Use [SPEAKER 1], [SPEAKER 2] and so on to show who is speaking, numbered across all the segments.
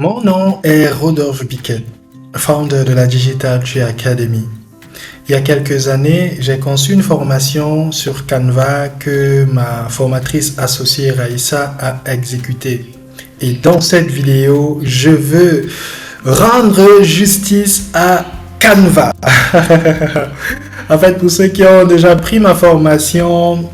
[SPEAKER 1] Mon nom est Rodolphe Biquet, founder de la Digital Tree Academy. Il y a quelques années, j'ai conçu une formation sur Canva que ma formatrice associée Raïssa a exécutée. Et dans cette vidéo, je veux rendre justice à Canva. En fait, pour ceux qui ont déjà pris ma formation,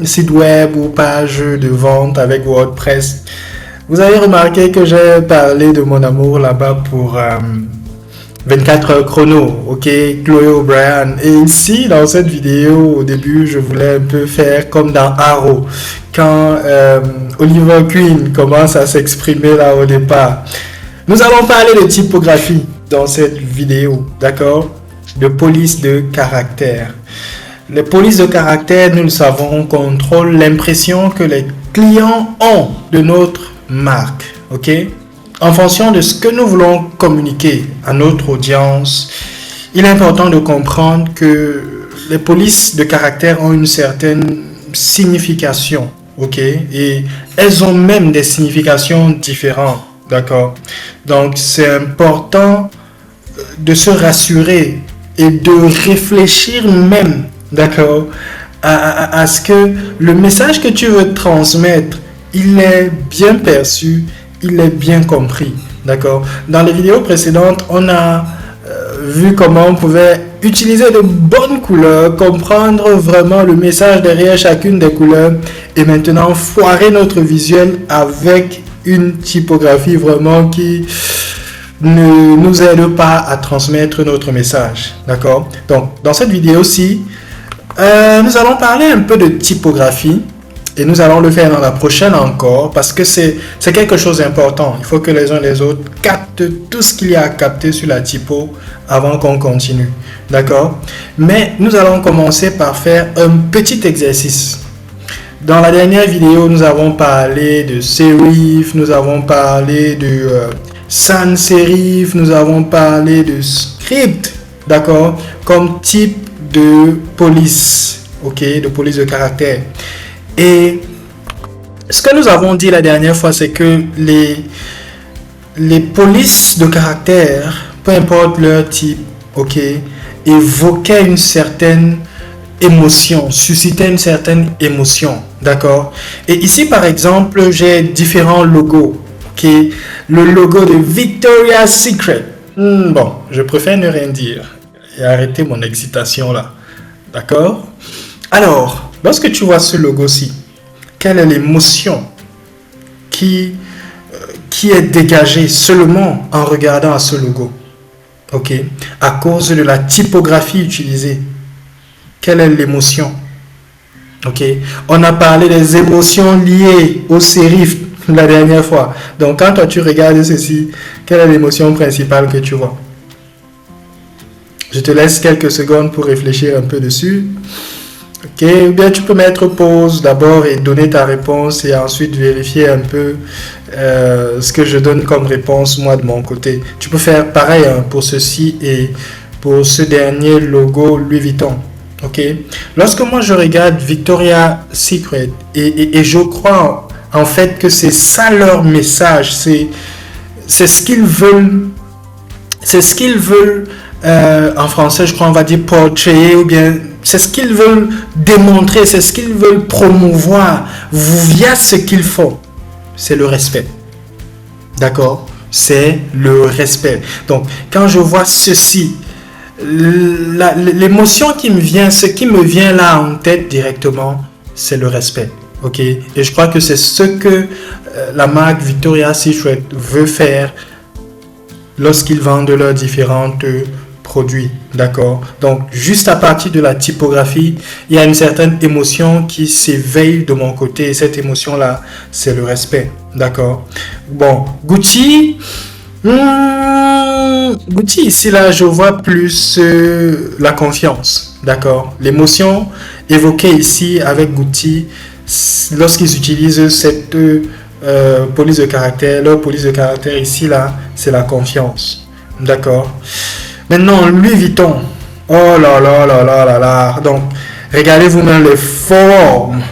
[SPEAKER 1] site web ou page de vente avec WordPress, vous avez remarqué que j'ai parlé de mon amour là-bas pour 24 heures chrono, ok, Chloé O'Brien. Et ici, dans cette vidéo, au début, je voulais un peu faire comme dans Arrow, quand Oliver Queen commence à s'exprimer là au départ. Nous allons parler de typographie dans cette vidéo, d'accord, de police de caractère. Les polices de caractère, nous le savons, contrôlent l'impression que les clients ont de notre marque, ok? En fonction de ce que nous voulons communiquer à notre audience, il est important de comprendre que les polices de caractère ont une certaine signification, ok? Et elles ont même des significations différentes, d'accord? Donc, c'est important de se rassurer et de réfléchir même, d'accord, à ce que le message que tu veux transmettre, il est bien perçu, il est bien compris, d'accord. Dans les vidéos précédentes, on a vu comment on pouvait utiliser de bonnes couleurs, comprendre vraiment le message derrière chacune des couleurs et maintenant foirer notre visuel avec une typographie vraiment qui ne nous aide pas à transmettre notre message, d'accord. Donc, dans cette vidéo-ci, nous allons parler un peu de typographie. Et nous allons le faire dans la prochaine encore parce que c'est quelque chose d'important. Il faut que les uns et les autres captent tout ce qu'il y a à capter sur la typo avant qu'on continue. D'accord? Mais nous allons commencer par faire un petit exercice. Dans la dernière vidéo, nous avons parlé de serif, nous avons parlé de sans serif, nous avons parlé de script. D'accord? Comme type de police. Ok? De police de caractère. Et ce que nous avons dit la dernière fois, c'est que les polices de caractère, peu importe leur type, ok, évoquaient une certaine émotion, suscitaient une certaine émotion, d'accord. Et ici, par exemple, j'ai différents logos, ok. Le logo de Victoria's Secret. Bon, je préfère ne rien dire et arrêter mon excitation là, d'accord. Alors, lorsque tu vois ce logo-ci, quelle est l'émotion qui est dégagée seulement en regardant à ce logo? Ok, à cause de la typographie utilisée. Quelle est l'émotion? Ok, on a parlé des émotions liées au sérif la dernière fois. Donc, quand toi tu regardes ceci, quelle est l'émotion principale que tu vois? Je te laisse quelques secondes pour réfléchir un peu dessus. Ok, ou bien tu peux mettre pause d'abord et donner ta réponse et ensuite vérifier un peu ce que je donne comme réponse moi de mon côté. Tu peux faire pareil pour ceci et pour ce dernier logo Louis Vuitton. Ok, lorsque moi je regarde Victoria's Secret et je crois en fait que c'est ça leur message, c'est ce qu'ils veulent, en français je crois on va dire portrayer ou bien c'est ce qu'ils veulent démontrer, c'est ce qu'ils veulent promouvoir via ce qu'ils font. C'est le respect. D'accord? C'est le respect. Donc, quand je vois ceci, l'émotion qui me vient, ce qui me vient là en tête directement, c'est le respect. Ok? Et je crois que c'est ce que la marque Victoria's Secret veut faire lorsqu'ils vendent leurs différentes produits, d'accord. Donc, juste à partir de la typographie, il y a une certaine émotion qui s'éveille de mon côté. Et cette émotion-là, c'est le respect, d'accord. Bon, Gucci, ici, là, je vois plus la confiance, d'accord. L'émotion évoquée ici avec Gucci, lorsqu'ils utilisent cette police de caractère, leur police de caractère ici, là, c'est la confiance, d'accord. Maintenant, Louis Vuitton. Oh là là là là là là. Donc, regardez vous-même les formes.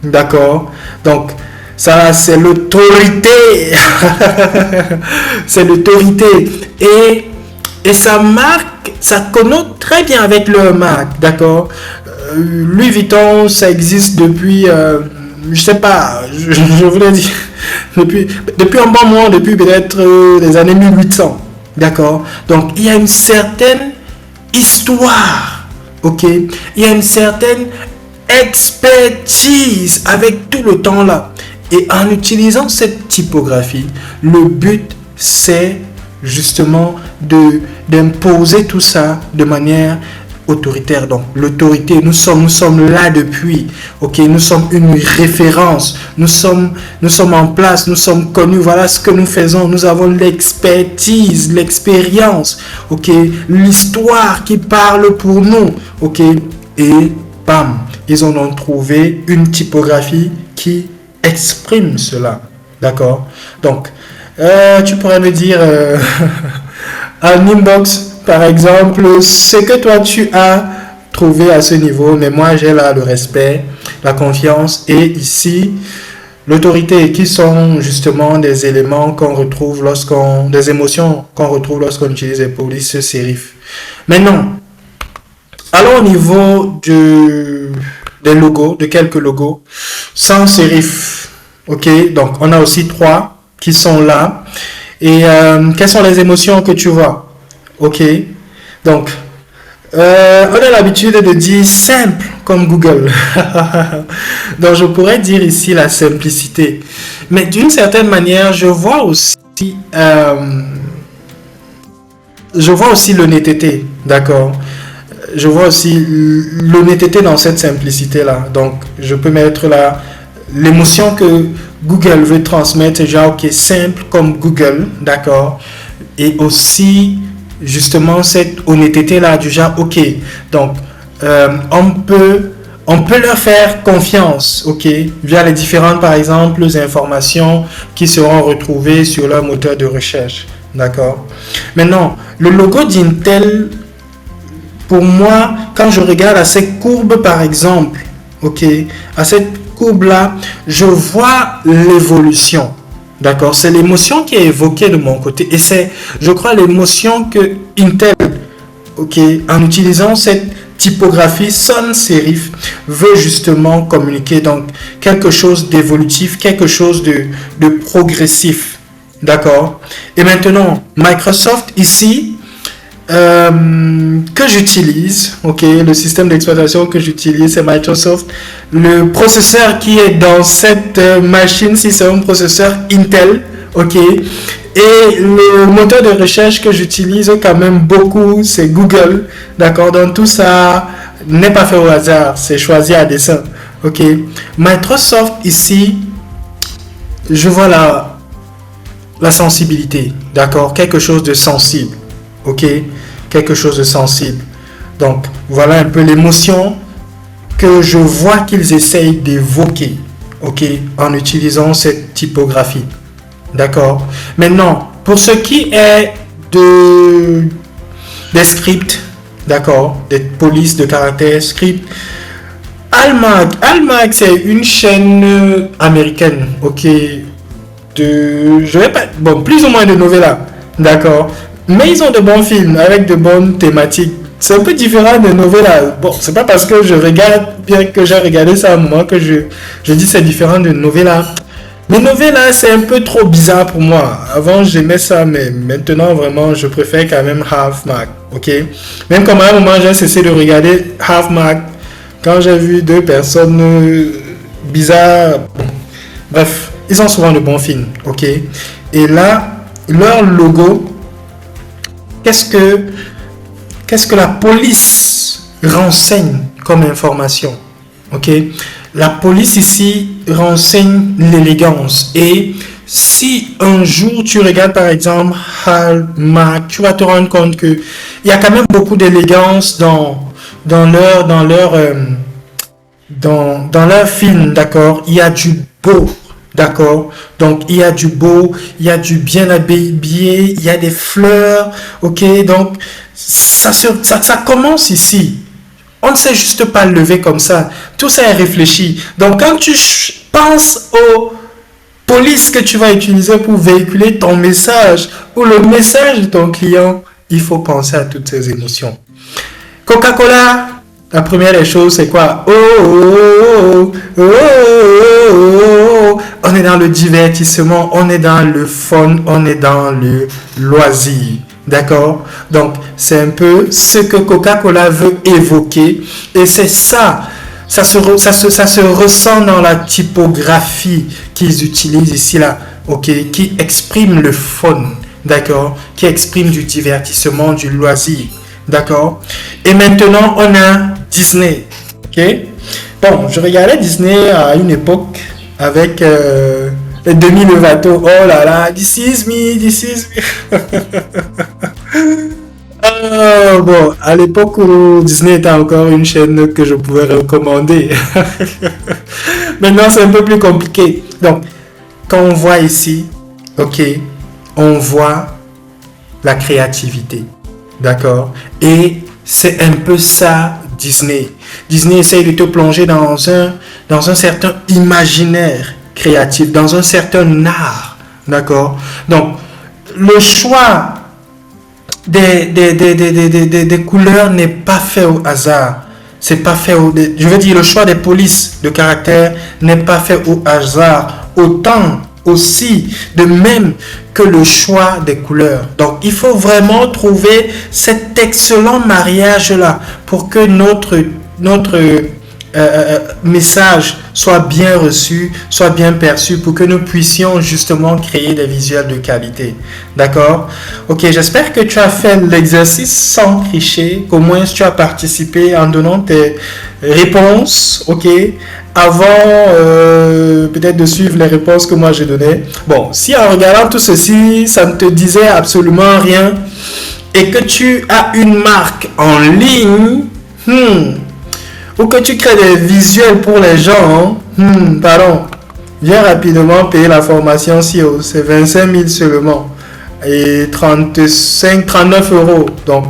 [SPEAKER 1] D'accord? Donc, Ça, c'est l'autorité. C'est l'autorité. Et ça marque, ça connote très bien avec leur marque, d'accord? Louis Vuitton, ça existe depuis, je sais pas, je voulais dire, depuis un bon moment, depuis peut-être les années 1800, d'accord? Donc, il y a une certaine histoire, ok? Il y a une certaine expertise avec tout le temps là. Et en utilisant cette typographie, le but, c'est justement d'imposer tout ça de manière autoritaire. Donc l'autorité, nous sommes là depuis, ok, nous sommes une référence, nous sommes en place, nous sommes connus, voilà ce que nous faisons, nous avons l'expertise, l'expérience, ok, l'histoire qui parle pour nous, ok, et bam, ils en ont trouvé une typographie qui exprime cela, d'accord? Donc tu pourrais me dire en inbox par exemple ce que toi tu as trouvé à ce niveau, mais moi j'ai là le respect, la confiance et ici l'autorité, qui sont justement des éléments qu'on retrouve des émotions qu'on retrouve lorsqu'on utilise les polices sérifs. Maintenant, allons au niveau des logos, de quelques logos sans sérif. Ok, donc on a aussi 3 qui sont là. Et quelles sont les émotions que tu vois? Ok, donc on a l'habitude de dire simple comme Google. Donc je pourrais dire ici la simplicité. Mais d'une certaine manière, je vois aussi l'honnêteté, d'accord? Je vois aussi l'honnêteté dans cette simplicité-là. Donc, je peux mettre là l'émotion que Google veut transmettre, c'est genre, ok, simple comme Google, d'accord? Et aussi, justement, cette honnêteté-là, du genre, ok, donc, on peut leur faire confiance, ok, via les différentes, par exemple, informations qui seront retrouvées sur leur moteur de recherche, d'accord? Maintenant, le logo d'Intel, pour moi, quand je regarde à cette courbe, par exemple, ok, à cette courbe-là, je vois l'évolution. D'accord? C'est l'émotion qui est évoquée de mon côté. Et c'est, je crois, l'émotion que Intel, ok, en utilisant cette typographie sans sérif, veut justement communiquer. Donc, quelque chose d'évolutif, quelque chose de progressif. D'accord? Et maintenant, Microsoft ici, que j'utilise, ok, le système d'exploitation que j'utilise, c'est Microsoft. Le processeur qui est dans cette machine, si c'est un processeur Intel, ok, et le moteur de recherche que j'utilise quand même beaucoup, c'est Google, d'accord. Donc tout ça n'est pas fait au hasard, c'est choisi à dessein, ok. Microsoft ici, je vois la sensibilité, d'accord, quelque chose de sensible. Ok, quelque chose de sensible. Donc, voilà un peu l'émotion que je vois qu'ils essayent d'évoquer, ok, en utilisant cette typographie. D'accord. Maintenant, pour ce qui est des scripts, d'accord, des polices de caractère script, Almag, c'est une chaîne américaine, ok, je vais pas, bon, plus ou moins de novellas, d'accord. Mais ils ont de bons films avec de bonnes thématiques. C'est un peu différent de Novella. Bon, c'est pas parce que je regarde, bien que j'ai regardé ça à un moment, que je dis c'est différent de Novella. Mais Novella, c'est un peu trop bizarre pour moi. Avant, j'aimais ça, mais maintenant, vraiment, je préfère quand même Half Mac. Ok? Même comme à un moment, j'ai cessé de regarder Half Mac quand j'ai vu 2 personnes bizarres. Bon, bref, ils ont souvent de bons films. Ok? Et là, leur logo. Qu'est-ce que la police renseigne comme information? Ok, la police ici renseigne l'élégance. Et si un jour tu regardes par exemple Hallmark, tu vas te rendre compte que il y a quand même beaucoup d'élégance dans leur film, d'accord? Il y a du beau. D'accord, donc il y a du beau, il y a du bien habillé, il y a des fleurs, ok, donc ça commence ici. On ne sait juste pas lever comme ça, tout ça est réfléchi. Donc quand tu penses police que tu vas utiliser pour véhiculer ton message ou le message de ton client, il faut penser à toutes ces émotions. Coca-Cola, la première des choses, c'est quoi? Oh, oh, oh, oh, oh, oh. On est dans le divertissement, on est dans le fun, on est dans le loisir. D'accord? Donc, c'est un peu ce que Coca-Cola veut évoquer. Et c'est ça. Ça se ressent dans la typographie qu'ils utilisent ici, là. OK? Qui exprime le fun. D'accord? Qui exprime du divertissement, du loisir. D'accord? Et maintenant, on a Disney. OK? Bon, je regardais Disney à une époque avec les Demi Lovato. Oh là là, this is me. Bon, à l'époque où Disney était encore une chaîne que je pouvais recommander. Maintenant, c'est un peu plus compliqué. Donc, quand on voit ici, OK, on voit la créativité. D'accord? Et c'est un peu ça, Disney. Disney essaye de te plonger dans un certain imaginaire créatif, dans un certain art. D'accord? Donc, le choix des couleurs n'est pas fait au hasard. C'est pas fait je veux dire, le choix des polices de caractère n'est pas fait au hasard. Autant aussi de même que le choix des couleurs. Donc, il faut vraiment trouver cet excellent mariage-là pour que notre message soit bien reçu, soit bien perçu, pour que nous puissions justement créer des visuels de qualité. D'accord? Ok, j'espère que tu as fait l'exercice sans tricher, qu'au moins tu as participé en donnant tes réponses, ok, avant peut-être de suivre les réponses que moi j'ai données. Bon, si en regardant tout ceci, ça ne te disait absolument rien et que tu as une marque en ligne, ou que tu crées des visuels pour les gens, viens rapidement payer la formation SEO, c'est 25 000 seulement et 39 euros. Donc,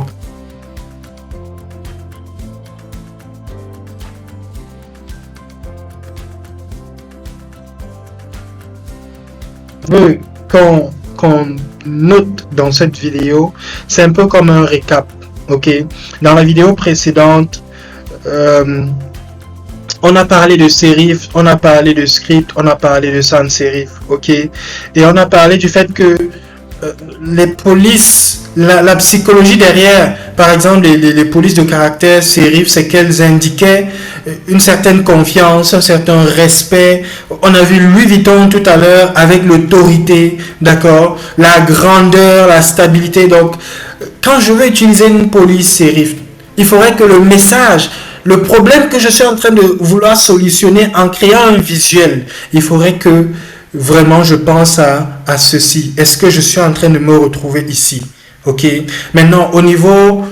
[SPEAKER 1] qu'on note dans cette vidéo, c'est un peu comme un récap. Ok, dans la vidéo précédente, on a parlé de serif, on a parlé de script, on a parlé de sans serif, ok, et on a parlé du fait que les polices, la psychologie derrière, par exemple les polices de caractère serif, c'est qu'elles indiquaient une certaine confiance, un certain respect. On a vu Louis Vuitton tout à l'heure avec l'autorité, d'accord, la grandeur, la stabilité. Donc, quand je veux utiliser une police serif, il faudrait que le message, le problème que je suis en train de vouloir solutionner en créant un visuel, il faudrait que vraiment je pense à ceci. Est-ce que je suis en train de me retrouver ici? Ok. Maintenant, au niveau,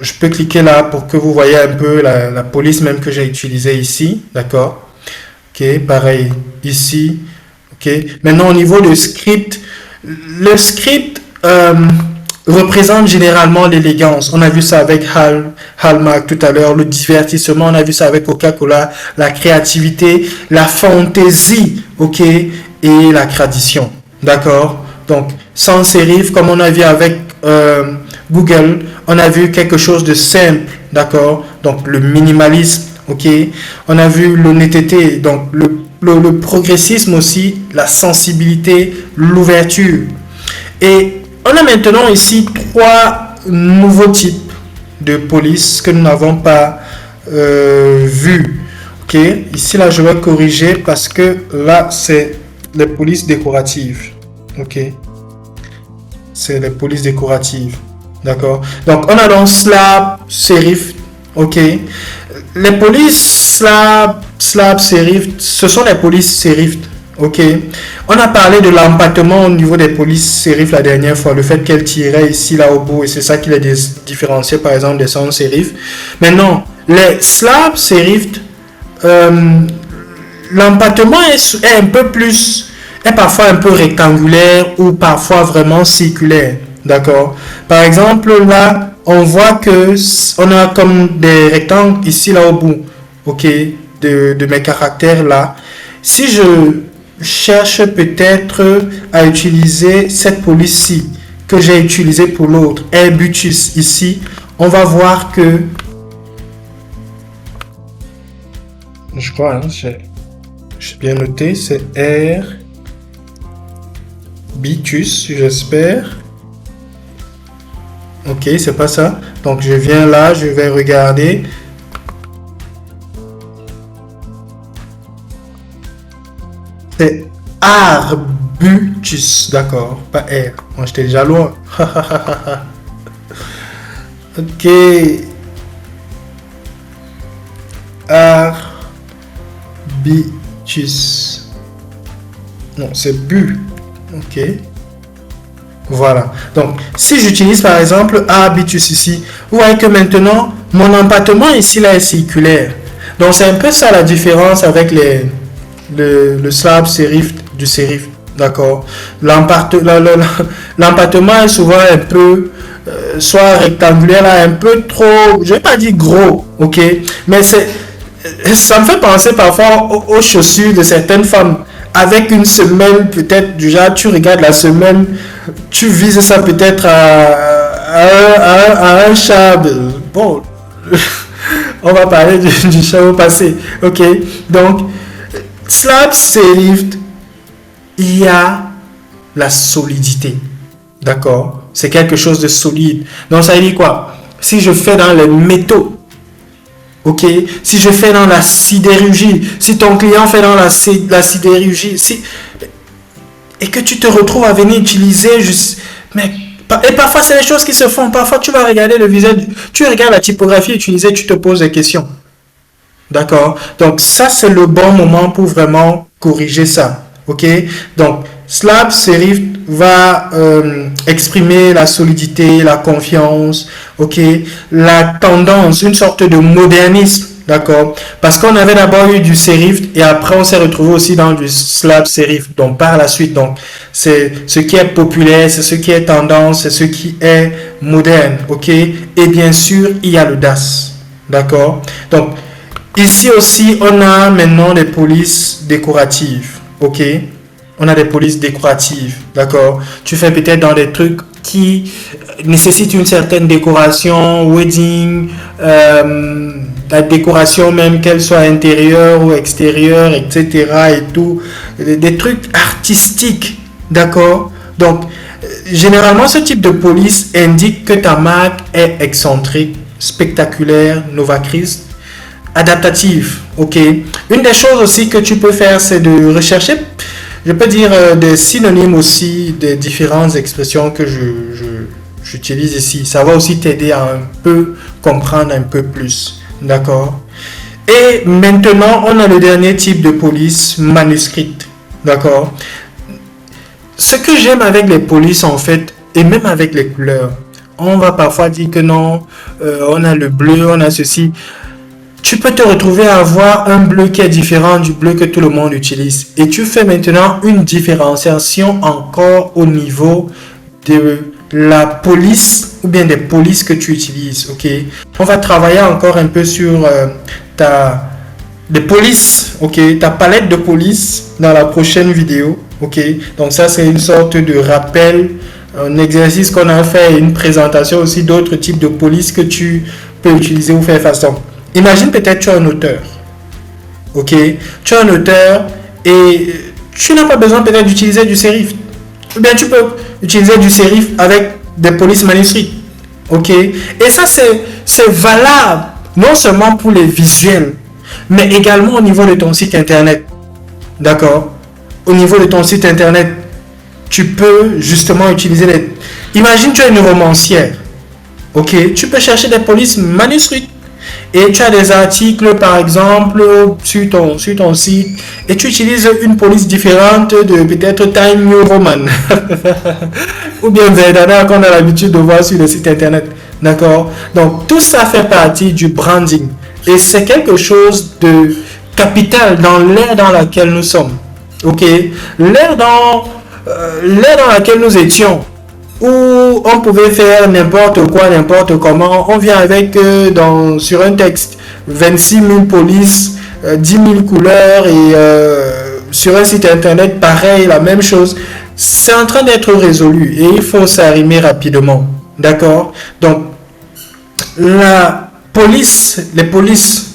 [SPEAKER 1] je peux cliquer là pour que vous voyez un peu la police même que j'ai utilisée ici. D'accord. Ok. Pareil ici. Ok. Maintenant, au niveau de script, le script représente généralement l'élégance. On a vu ça avec Hallmark tout à l'heure, le divertissement, on a vu ça avec Coca-Cola, la créativité, la fantaisie, ok, et la tradition. D'accord? Donc, sans serif, comme on a vu avec Google, on a vu quelque chose de simple, d'accord? Donc, le minimalisme, ok? On a vu l'honnêteté, donc le progressisme aussi, la sensibilité, l'ouverture. Et on a maintenant ici 3 nouveaux types de police que nous n'avons pas vus. Ok, ici là je vais corriger parce que là c'est les polices décoratives. Ok, c'est les polices décoratives. D'accord. Donc on a donc slab, serif. Ok, les polices slab, serif, ce sont les polices serif. Ok, on a parlé de l'empattement au niveau des polices serif la dernière fois, le fait qu'elles tiraient ici là au bout, et c'est ça qui les différenciait par exemple des sans serif. Maintenant, les slab serif, l'empattement est un peu plus, est parfois un peu rectangulaire ou parfois vraiment circulaire. D'accord. Par exemple là, on voit que on a comme des rectangles ici là au bout. Ok, de mes caractères là. Si cherche peut-être à utiliser cette police-ci que j'ai utilisée pour l'autre, Airbutus ici, on va voir que je crois, hein, j'ai bien noté, c'est Airbutus, j'espère. Ok, c'est pas ça. Donc je viens là, je vais regarder. C'est Arbutus, d'accord, pas R. Moi j'étais déjà loin. Ok. Arbutus. Non, c'est Bu. Ok. Voilà. Donc, si j'utilise par exemple Arbutus ici, vous voyez que maintenant, mon empattement ici là est circulaire. Donc, c'est un peu ça la différence avec le slab serif du serif. D'accord. L'empattement est souvent un peu, soit rectangulaire, là, un peu trop, je vais pas dire gros, ok. Mais ça me fait penser parfois aux chaussures de certaines femmes. Avec une semelle, peut-être, du genre, tu regardes la semelle, tu vises ça peut-être à un chat. Bon, on va parler du chat au passé. Ok, donc, slab serif, il y a la solidité. D'accord? C'est quelque chose de solide. Donc, ça veut dire quoi? Si je fais dans les métaux, ok, si je fais dans la sidérurgie, si ton client fait dans la sidérurgie, et que tu te retrouves à venir utiliser juste, et parfois c'est les choses qui se font. Parfois tu vas regarder le visage, tu regardes la typographie utilisée, tu te poses des questions. D'accord? Donc ça c'est le bon moment pour vraiment corriger ça. Ok? Donc slab serif va exprimer la solidité, la confiance, ok, la tendance, une sorte de modernisme, d'accord, parce qu'on avait d'abord eu du serif et après on s'est retrouvé aussi dans du slab serif, donc par la suite, donc c'est ce qui est populaire, c'est ce qui est tendance, c'est ce qui est moderne, ok, et bien sûr il y a le DAS, d'accord. Donc ici aussi on a maintenant des polices décoratives, ok. On a des polices décoratives, d'accord. Tu fais peut-être dans des trucs qui nécessitent une certaine décoration, wedding, la décoration même, qu'elle soit intérieure ou extérieure, etc. et tout. Des trucs artistiques, d'accord. Donc, généralement, ce type de police indique que ta marque est excentrique, spectaculaire, novatrice, adaptative, ok. Une des choses aussi que tu peux faire, c'est de rechercher, je peux dire des synonymes aussi des différentes expressions que j'utilise ici. Ça va aussi t'aider à un peu comprendre un peu plus. D'accord? Et maintenant, on a le dernier type de police manuscrite. D'accord? Ce que j'aime avec les polices, en fait, et même avec les couleurs, on va parfois dire que non, on a le bleu, on a ceci. Tu peux te retrouver à avoir un bleu qui est différent du bleu que tout le monde utilise. Et tu fais maintenant une différenciation encore au niveau de la police ou bien des polices que tu utilises. Ok. On va travailler encore un peu sur des polices. Ok. Ta palette de police dans la prochaine vidéo. Ok. Donc ça c'est une sorte de rappel, un exercice qu'on a fait, une présentation aussi d'autres types de polices que tu peux utiliser ou faire façon. Imagine peut-être tu es un auteur, ok, tu es un auteur et tu n'as pas besoin peut-être d'utiliser du serif, ou bien tu peux utiliser du serif avec des polices manuscrites, ok, et ça c'est valable non seulement pour les visuels, mais également au niveau de ton site internet, d'accord, au niveau de ton site internet, tu peux justement utiliser imagine tu es une romancière, ok, tu peux chercher des polices manuscrites. Et tu as des articles par exemple sur ton site et tu utilises une police différente de peut-être Time New Roman ou bien Verdana qu'on a l'habitude de voir sur le site internet, d'accord. Donc tout ça fait partie du branding et c'est quelque chose de capital dans l'ère dans laquelle nous sommes, ok, l'ère dans laquelle nous étions, où on pouvait faire n'importe quoi, n'importe comment. On vient avec, sur un texte, 26 000 polices, 10 000 couleurs et sur un site internet, pareil, la même chose. C'est en train d'être résolu et il faut s'arrimer rapidement. D'accord? Donc, les polices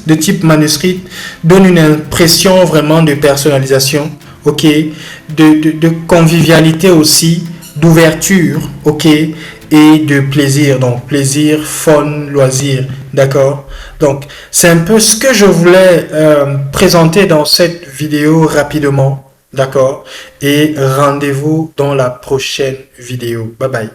[SPEAKER 1] de type manuscrit donnent une impression vraiment de personnalisation, ok, de convivialité aussi, d'ouverture, ok, et de plaisir. Donc, plaisir, fun, loisir, d'accord? Donc, c'est un peu ce que je voulais présenter dans cette vidéo rapidement, d'accord? Et rendez-vous dans la prochaine vidéo. Bye bye.